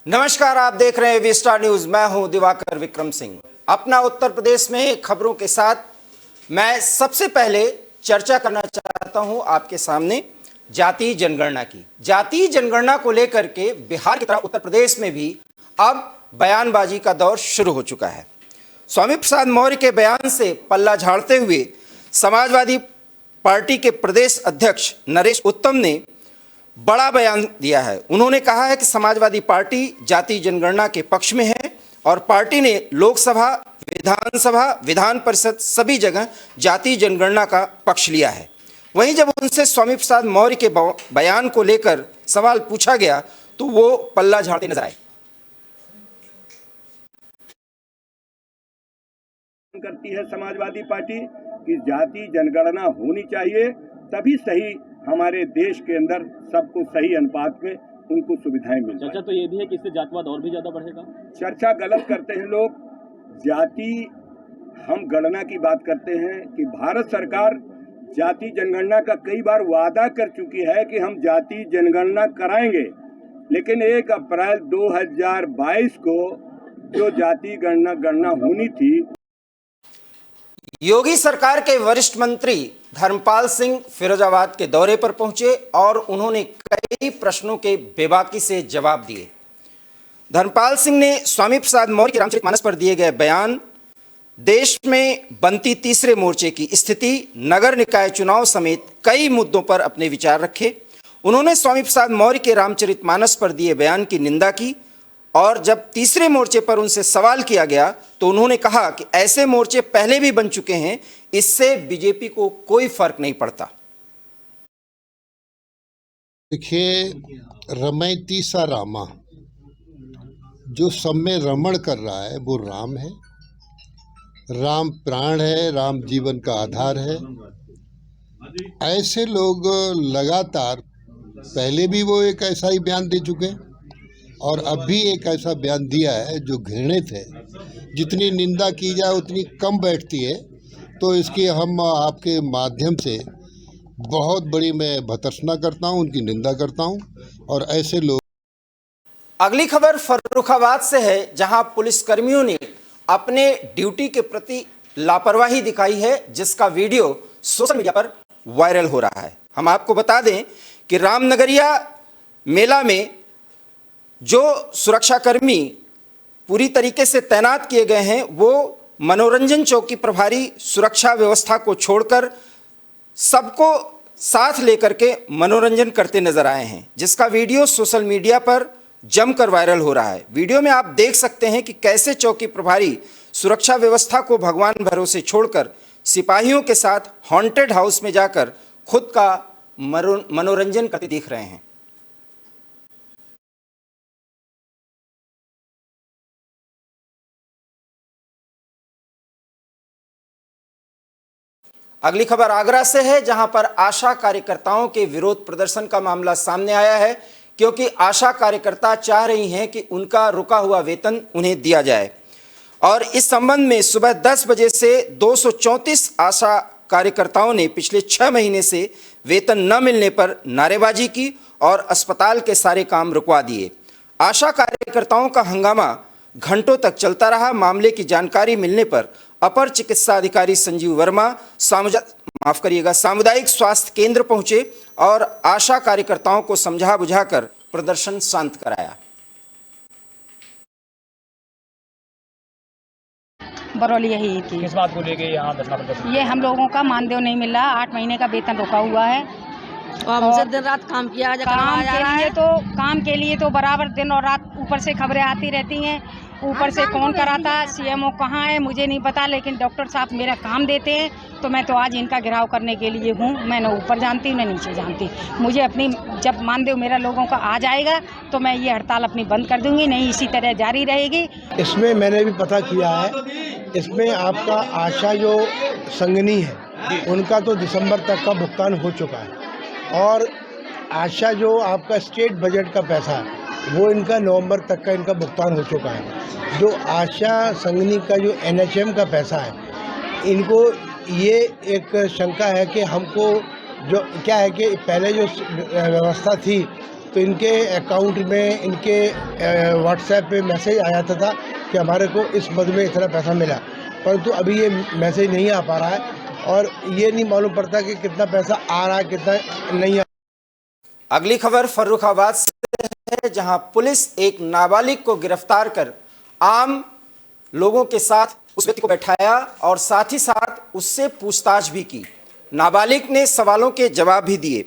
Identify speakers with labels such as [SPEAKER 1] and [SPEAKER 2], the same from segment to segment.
[SPEAKER 1] नमस्कार, आप देख रहे हैं वीस्टार न्यूज। मैं हूं दिवाकर विक्रम सिंह। अपना उत्तर प्रदेश में खबरों के साथ मैं सबसे पहले चर्चा करना चाहता हूं आपके सामने जातीय जनगणना की। जातीय जनगणना को लेकर के बिहार की तरह उत्तर प्रदेश में भी अब बयानबाजी का दौर शुरू हो चुका है। स्वामी प्रसाद मौर्य के बयान से पल्ला झाड़ते हुए समाजवादी पार्टी के प्रदेश अध्यक्ष नरेश उत्तम ने बड़ा बयान दिया है। उन्होंने कहा है कि समाजवादी पार्टी जातीय जनगणना के पक्ष में है और पार्टी ने लोकसभा, विधानसभा, विधान परिषद सभी जगह जातीय जनगणना का पक्ष लिया है। वहीं जब उनसे स्वामी प्रसाद मौर्य के बयान को लेकर सवाल पूछा गया तो वो पल्ला झाड़ते नजर आए।
[SPEAKER 2] करती है समाजवादी पार्टी कि जातीय जनगणना होनी चाहिए, तभी सही हमारे देश के अंदर सबको सही अनुपात में उनको सुविधाएं मिल जाए।
[SPEAKER 3] चर्चा तो ये भी है कि इससे जातिवाद और भी ज्यादा बढ़ेगा।
[SPEAKER 2] चर्चा गलत करते हैं लोग। जाति हम गणना की बात करते हैं कि भारत सरकार जाति जनगणना का कई बार वादा कर चुकी है कि हम जाति जनगणना कराएंगे, लेकिन 1 अप्रैल 2022 को जो जाति गणना होनी थी।
[SPEAKER 1] योगी सरकार के वरिष्ठ मंत्री धर्मपाल सिंह फिरोजाबाद के दौरे पर पहुंचे और उन्होंने कई प्रश्नों के बेबाकी से जवाब दिए। धर्मपाल सिंह ने स्वामी प्रसाद मौर्य के रामचरितमानस पर दिए गए बयान, देश में बनती तीसरे मोर्चे की स्थिति, नगर निकाय चुनाव समेत कई मुद्दों पर अपने विचार रखे। उन्होंने स्वामी प्रसाद मौर्य के रामचरितमानस पर दिए बयान की निंदा की और जब तीसरे मोर्चे पर उनसे सवाल किया गया तो उन्होंने कहा कि ऐसे मोर्चे पहले भी बन चुके हैं, इससे बीजेपी को कोई फर्क नहीं पड़ता।
[SPEAKER 4] देखिए, रमैती सा रामा, जो सब में रमण कर रहा है वो राम है। राम प्राण है, राम जीवन का आधार है। ऐसे लोग लगातार पहले भी वो एक ऐसा ही बयान दे चुके हैं और अब भी एक ऐसा बयान दिया है जो घृणित है। जितनी निंदा की जाए उतनी कम बैठती है, तो इसकी हम आपके माध्यम से बहुत बड़ी मैं भर्त्सना करता हूं, उनकी निंदा करता हूं। और ऐसे लोग।
[SPEAKER 1] अगली खबर फर्रुखाबाद से है, जहां पुलिसकर्मियों ने अपने ड्यूटी के प्रति लापरवाही दिखाई है, जिसका वीडियो सोशल मीडिया पर वायरल हो रहा है। हम आपको बता दें कि रामनगरिया मेला में जो सुरक्षाकर्मी पूरी तरीके से तैनात किए गए हैं, वो मनोरंजन चौकी प्रभारी सुरक्षा व्यवस्था को छोड़कर सबको साथ लेकर के मनोरंजन करते नजर आए हैं, जिसका वीडियो सोशल मीडिया पर जमकर वायरल हो रहा है। वीडियो में आप देख सकते हैं कि कैसे चौकी प्रभारी सुरक्षा व्यवस्था को भगवान भरोसे छोड़कर सिपाहियों के साथ हॉन्टेड हाउस में जाकर खुद का मनोरंजन करते दिख रहे हैं। अगली खबर आगरा से है, जहां पर आशा कार्यकर्ताओं के विरोध प्रदर्शन का मामला सामने आया है, क्योंकि आशा कार्यकर्ता चाह रही हैं कि उनका रुका हुआ वेतन उन्हें दिया जाए। और इस संबंध में सुबह 10 बजे से 234 आशा कार्यकर्ताओं ने पिछले 6 महीने से वेतन न मिलने पर नारेबाजी की और अस्पताल के सारे काम रुकवा दिए। आशा कार्यकर्ताओं का हंगामा घंटों तक चलता रहा। मामले की जानकारी मिलने पर अपर चिकित्सा अधिकारी संजीव वर्मा सामुदायिक स्वास्थ्य केंद्र पहुंचे और आशा कार्यकर्ताओं को समझा बुझाकर प्रदर्शन शांत कराया।
[SPEAKER 5] बरौली यही थी।
[SPEAKER 3] किस बात को लेके यहाँ धरना प्रदर्शन?
[SPEAKER 5] ये हम लोगों का मानदेय नहीं मिल रहा, 8 महीने का वेतन रुका हुआ है
[SPEAKER 6] और हमसे दिन रात काम किया जा रहा है।
[SPEAKER 5] काम के लिए तो बराबर दिन और रात ऊपर से खबरें आती रहती हैं। ऊपर से कौन कराता, सीएमओ कहाँ है मुझे नहीं पता, लेकिन डॉक्टर साहब मेरा काम देते हैं, तो मैं तो आज इनका घेराव करने के लिए हूँ। मैं न ऊपर जानती हूँ न नीचे जानती। मुझे अपनी जब मानदेय मेरा लोगों का आ जाएगा तो मैं ये हड़ताल अपनी बंद कर दूंगी, नहीं इसी तरह जारी रहेगी।
[SPEAKER 7] इसमें मैंने भी पता किया है, इसमें आपका आशा जो संगनी है उनका तो दिसंबर तक का भुगतान हो चुका है और आशा जो आपका स्टेट बजट का पैसा है वो इनका नवंबर तक का इनका भुगतान हो चुका है। जो आशा संगनी का जो NHM का पैसा है, इनको ये एक शंका है कि हमको जो क्या है कि पहले जो व्यवस्था थी तो इनके अकाउंट में, इनके व्हाट्सएप पे मैसेज आ जाता था कि हमारे को इस मद में इतना पैसा मिला, परंतु अभी ये मैसेज नहीं आ पा रहा है और ये नहीं मालूम पड़ता कि कितना पैसा आ रहा है, कितना नहीं आ।
[SPEAKER 1] अगली खबर फर्रुखाबाद से है, जहां पुलिस एक नाबालिग को गिरफ्तार कर आम लोगों के साथ उस व्यक्ति को बैठाया और साथ ही साथ उससे पूछताछ भी की। नाबालिग ने सवालों के जवाब भी दिए।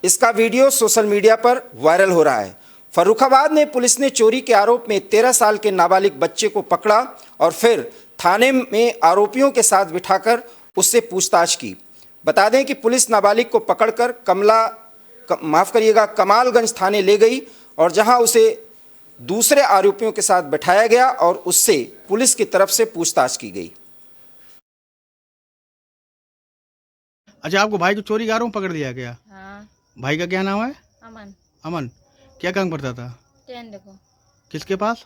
[SPEAKER 1] इसका वीडियो सोशल मीडिया पर वायरल हो रहा है। फर्रुखाबाद में पुलिस ने चोरी के आरोप में 13 साल के नाबालिग बच्चे को पकड़ा और फिर थाने में आरोपियों के साथ बिठाकर उससे पूछताछ की। बता दें कि पुलिस नाबालिग को पकड़कर कमालगंज थाने ले गई और जहां उसे दूसरे आरोपियों के साथ बैठाया गया और उससे पुलिस की तरफ से पूछताछ की गई।
[SPEAKER 8] अच्छा, आपको भाई को चोरी के आरोप पकड़ लिया गया?
[SPEAKER 6] हाँ।
[SPEAKER 8] भाई का क्या नाम है?
[SPEAKER 6] अमन।
[SPEAKER 8] अमन क्या काम करता था?
[SPEAKER 6] देखो
[SPEAKER 8] किसके पास?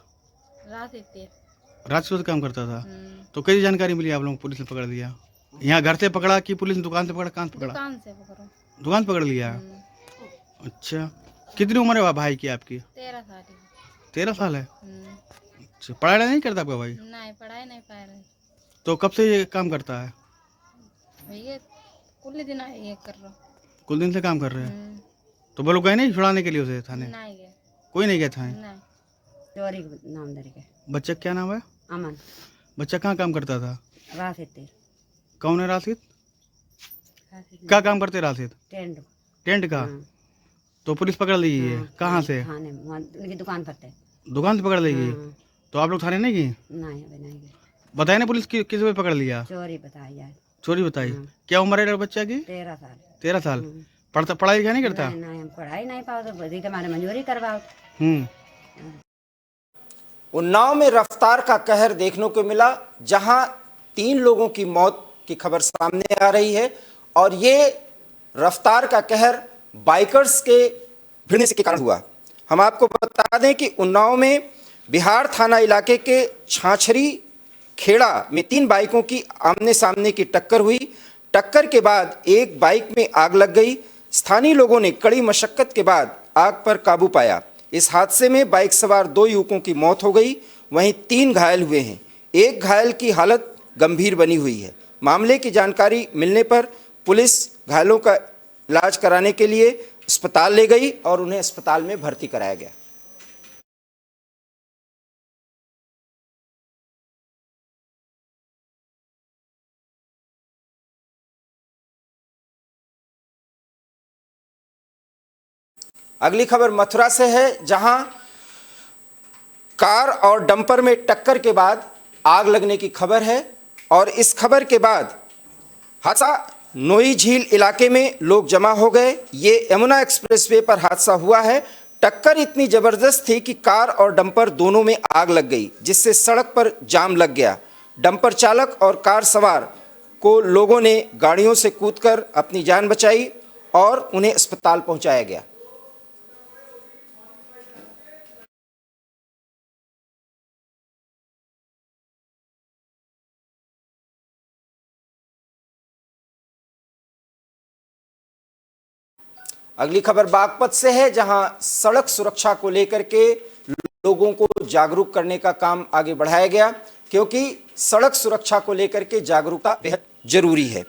[SPEAKER 8] रात से काम करता था। तो कैसी जानकारी मिली आप लोगों को पुलिस ने पकड़ लिया? यहाँ घर से पकड़ा कि पुलिस ने दुकान से पकड़ा? कहाँ से पकड़ा?
[SPEAKER 6] दुकान से पकड़ो।
[SPEAKER 8] दुकान पकड़ लिया। अच्छा, कितनी उम्र है भाई की आपकी?
[SPEAKER 6] 13 साल।
[SPEAKER 8] 13 साल है। अच्छा, पढ़ाई नहीं करता आपका भाई?
[SPEAKER 6] नहीं, पढ़ाई नहीं पा रहे।
[SPEAKER 8] तो कब से ये काम करता है?
[SPEAKER 6] ये कुल दिन ये कर रहा।
[SPEAKER 8] कुल दिन से काम कर रहे हैं। तो वो लोग गए नहीं छुड़ाने के लिए उसे थाने?
[SPEAKER 6] नहीं गए।
[SPEAKER 8] कोई नहीं गया थाने?
[SPEAKER 6] नहीं।
[SPEAKER 9] चोरी नाम दर के।
[SPEAKER 8] बच्चा क्या नाम है?
[SPEAKER 9] अमन।
[SPEAKER 8] बच्चा कहाँ काम करता था?
[SPEAKER 9] राशिद।
[SPEAKER 8] कौन है राशिद? क्या काम करते राशिद? टेंट का। तो पुलिस पकड़ ली है? कहाँ से?
[SPEAKER 9] थाने, उनकी दुकान पर थे।
[SPEAKER 8] दुकान से पकड़ लेगी? तो आप लोग थाने नहीं गए?
[SPEAKER 9] नहीं, अभी नहीं गए।
[SPEAKER 8] बताए ना पुलिस किस पे पकड़ लिया?
[SPEAKER 9] चोरी बताई यार।
[SPEAKER 8] चोरी बताई। क्या उम्र है बच्चा की?
[SPEAKER 9] 13 साल।
[SPEAKER 8] 13 साल। पढ़ाई लिखाई नहीं करता?
[SPEAKER 9] नहीं, हम पढ़ाई नहीं पाओ तो बदी के हमारे मंजूरी करवाओ।
[SPEAKER 1] उन्नाव में रफ्तार का कहर देखने को मिला, जहां 3 लोगों की मौत की खबर सामने आ रही है और ये रफ्तार का कहर बाइकर्स के भिड़ने के कारण हुआ। हम आपको बता दें कि उन्नाव में बिहार थाना इलाके के छाछरी खेड़ा में 3 बाइकों की आमने सामने की टक्कर हुई। टक्कर के बाद एक बाइक में आग लग गई। स्थानीय लोगों ने कड़ी मशक्कत के बाद आग पर काबू पाया। इस हादसे में बाइक सवार 2 युवकों की मौत हो गई, वहीं 3 घायल हुए हैं। एक घायल की हालत गंभीर बनी हुई है। मामले की जानकारी मिलने पर पुलिस घायलों का इलाज कराने के लिए अस्पताल ले गई और उन्हें अस्पताल में भर्ती कराया गया। अगली खबर मथुरा से है, जहां कार और डंपर में टक्कर के बाद आग लगने की खबर है और इस खबर के बाद हादसा नोई झील इलाके में लोग जमा हो गए। ये यमुना एक्सप्रेसवे पर हादसा हुआ है। टक्कर इतनी जबरदस्त थी कि कार और डंपर दोनों में आग लग गई, जिससे सड़क पर जाम लग गया। डंपर चालक और कार सवार को लोगों ने गाड़ियों से कूदकर अपनी जान बचाई और उन्हें अस्पताल पहुंचाया गया। अगली खबर बागपत से है, जहां सड़क सुरक्षा को लेकर के लोगों को जागरूक करने का काम आगे बढ़ाया गया, क्योंकि सड़क सुरक्षा को लेकर के जागरूकता बेहद जरूरी है।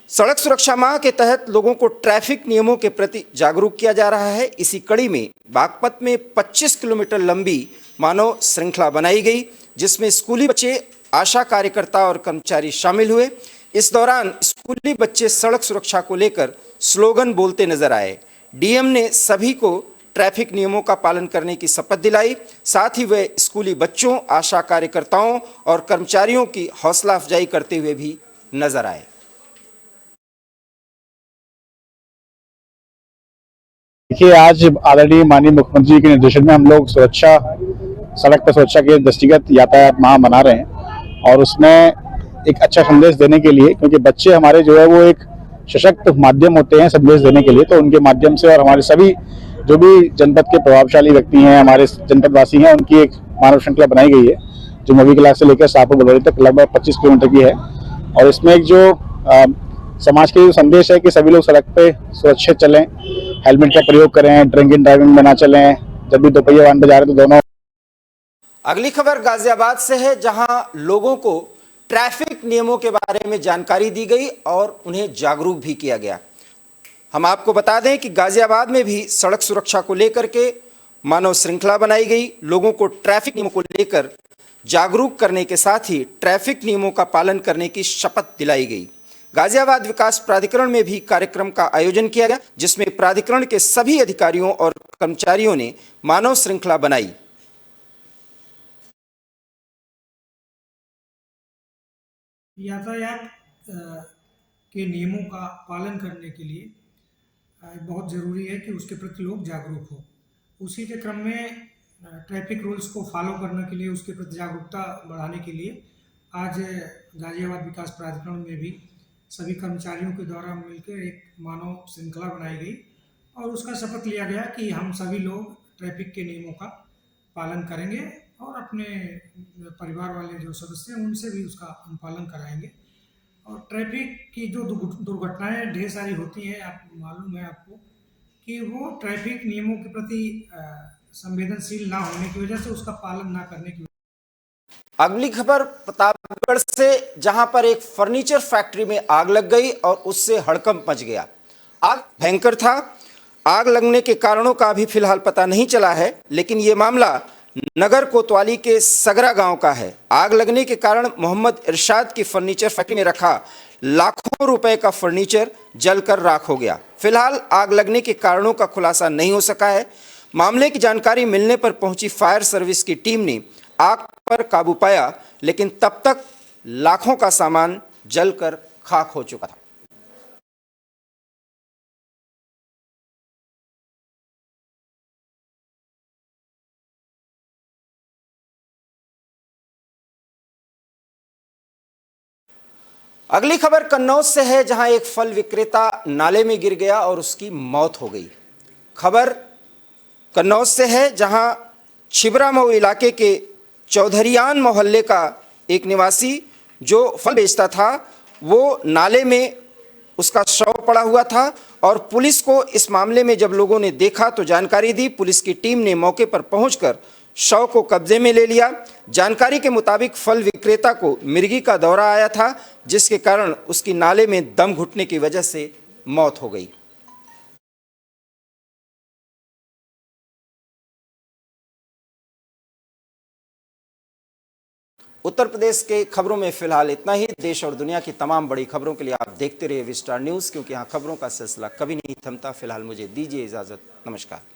[SPEAKER 1] सड़क सुरक्षा माह के तहत लोगों को ट्रैफिक नियमों के प्रति जागरूक किया जा रहा है। इसी कड़ी में बागपत में 25 किलोमीटर लंबी मानव श्रृंखला बनाई गई, जिसमें स्कूली बच्चे, आशा कार्यकर्ता और कर्मचारी शामिल हुए। इस दौरान स्कूली बच्चे सड़क सुरक्षा को लेकर स्लोगन बोलते नजर आए। डीएम ने सभी को ट्रैफिक नियमों का पालन करने की शपथ दिलाई। साथ ही वे स्कूली बच्चों, आशा कार्यकर्ताओं और कर्मचारियों की हौसला अफजाई करते हुए भी नजर आए।
[SPEAKER 10] देखिए, आज आदरणीय माननीय मुख्यमंत्री के निर्देशन में हम लोग सड़क पर सुरक्षा के दृष्टिगत यातायात माह मना रहे हैं और उसमें एक अच्छा संदेश देने के लिए, क्योंकि बच्चे हमारे जो है वो एक सशक्त माध्यम होते हैं संदेश देने के लिए, तो उनके माध्यम से और हमारे सभी जो भी जनपद के प्रभावशाली व्यक्ति हैं, हमारे जनपदवासी हैं, उनकी एक मानव श्रृंखला बनाई गई है जो नवी क्लास से लेकर शाहपुर बलौरी तक लगभग 25 किलोमीटर की है। और इसमें एक जो समाज के जो संदेश है कि सभी लोग सड़क पे सुरक्षित चलें हेलमेट का प्रयोग करें, ड्रिंक एंड ड्राइविंग में ना चलें, जब भी दोपहिया वाहन पर जा रहे हैं तो दोनों।
[SPEAKER 1] अगली खबर गाजियाबाद से है, जहां लोगों को ट्रैफिक नियमों के बारे में जानकारी दी गई और उन्हें जागरूक भी किया गया। हम आपको बता दें कि गाजियाबाद में भी सड़क सुरक्षा को लेकर के मानव श्रृंखला बनाई गई। लोगों को ट्रैफिक नियमों को लेकर जागरूक करने के साथ ही ट्रैफिक नियमों का पालन करने की शपथ दिलाई गई। गाजियाबाद विकास प्राधिकरण में भी कार्यक्रम का आयोजन किया गया, जिसमें प्राधिकरण के सभी अधिकारियों और कर्मचारियों ने मानव श्रृंखला बनाई।
[SPEAKER 11] यातायात के नियमों का पालन करने के लिए बहुत ज़रूरी है कि उसके प्रति लोग जागरूक हो। उसी के क्रम में ट्रैफिक रूल्स को फॉलो करने के लिए, उसके प्रति जागरूकता बढ़ाने के लिए आज गाजियाबाद विकास प्राधिकरण में भी सभी कर्मचारियों के द्वारा मिलकर एक मानव श्रृंखला बनाई गई और उसका शपथ लिया गया कि हम सभी लोग ट्रैफिक के नियमों का पालन करेंगे और अपने परिवार वाले जो सदस्य हैं उनसे भी उसका अनुपालन कराएंगे। और ट्रैफिक की जो दुर्घटनाएं ढेर सारी होती हैं, आप मालूम है आपको कि वो ट्रैफिक नियमों के प्रति संवेदनशील ना होने की वजह से, उसका पालन ना करने की।
[SPEAKER 1] अगली खबर प्रतापगढ़ से, जहां पर एक फर्नीचर फैक्ट्री में आग लग गई और उससे हड़कंप मच गया। आग भयंकर था। आग लगने के कारणों का अभी फिलहाल पता नहीं चला है, लेकिन ये मामला नगर कोतवाली के सगरा गांव का है। आग लगने के कारण मोहम्मद इरशाद की फर्नीचर फैक्ट्री में रखा लाखों रुपए का फर्नीचर जलकर राख हो गया। फिलहाल आग लगने के कारणों का खुलासा नहीं हो सका है। मामले की जानकारी मिलने पर पहुंची फायर सर्विस की टीम ने आग पर काबू पाया, लेकिन तब तक लाखों का सामान जलकर खाक हो चुका था। अगली खबर कन्नौज से है, जहां एक फल विक्रेता नाले में गिर गया और उसकी मौत हो गई। खबर कन्नौज से है, जहां छिबरामऊ इलाके के चौधरियान मोहल्ले का एक निवासी जो फल बेचता था, वो नाले में उसका शव पड़ा हुआ था और पुलिस को इस मामले में जब लोगों ने देखा तो जानकारी दी। पुलिस की टीम ने मौके पर पहुंचकर शव को कब्जे में ले लिया। जानकारी के मुताबिक फल विक्रेता को मिर्गी का दौरा आया था, जिसके कारण उसकी नाले में दम घुटने की वजह से मौत हो गई। उत्तर प्रदेश के खबरों में फिलहाल इतना ही। देश और दुनिया की तमाम बड़ी खबरों के लिए आप देखते रहिए विस्टार न्यूज़, क्योंकि यहाँ खबरों का सिलसिला कभी नहीं थमता। फिलहाल मुझे दीजिए इजाज़त। नमस्कार।